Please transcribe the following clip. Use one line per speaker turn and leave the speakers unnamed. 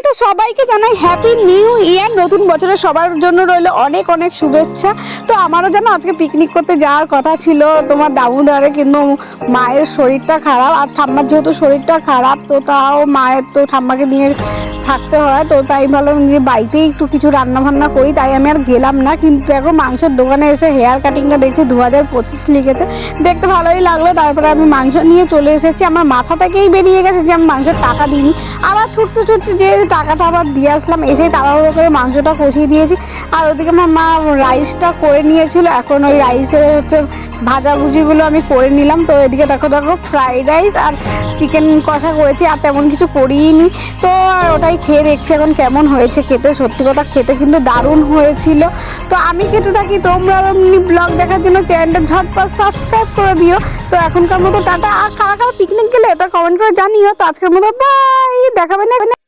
তো সবাইকে জানাই হ্যাপি নিউ ইয়ার। নতুন বছরের সবার জন্য রইল অনেক অনেক শুভেচ্ছা। তো আমারও যেন আজকে পিকনিক করতে যাওয়ার কথা ছিল তোমার দামোদরে, কিন্তু মায়ের শরীরটা খারাপ, আর ঠাম্মার যেহেতু শরীরটা খারাপ তো তাও মায়ের তো ঠাম্মাকে নিয়ে থাকতে হয়, তো তাই ভাবলাম যে বাড়িতেই একটু কিছু রান্না বান্না করি, তাই আমি আর গেলাম না। কিন্তু দেখো মাংসের দোকানে এসে হেয়ার কাটিংটা দেখছি 2025 লিখেছে, দেখতে ভালোই লাগলো। তারপরে আমি মাংস নিয়ে চলে এসেছি। আমার মাথা থেকেই বেরিয়ে গেছে যে আমি মাংসের টাকা দিইনি। আবার ছুটতে ছুটতে যে টাকাটা আবার দিয়ে আসলাম, এসে তাড়াহুড়ো করে মাংসটা কষিয়ে দিয়েছি। আর ওদিকে আমার মা রাইসটা করে নিয়েছিল, এখন ওই রাইসের হচ্ছে ভাজাভুজিগুলো আমি করে নিলাম। তো এদিকে দেখো দেখো ফ্রাইড রাইস আর চিকেন কষা করেছি, আর তেমন কিছু করিনি। তো ওটাই খেয়ে দেখছি এখন কেমন হয়েছে খেতে। সত্যি কথা খেতে কিন্তু দারুণ হয়েছিল। তো আমি খেতে থাকি, তোমরা ব্লগ দেখার জন্য চ্যানেলটা ঝটপট সাবস্ক্রাইব করে দিও। তো এখনকার মতো টাটা। আর কারা কারা পিকনিক গেলে এটা কমেন্ট করে জানিও। তো আজকের মতো বাই, দেখাবে না।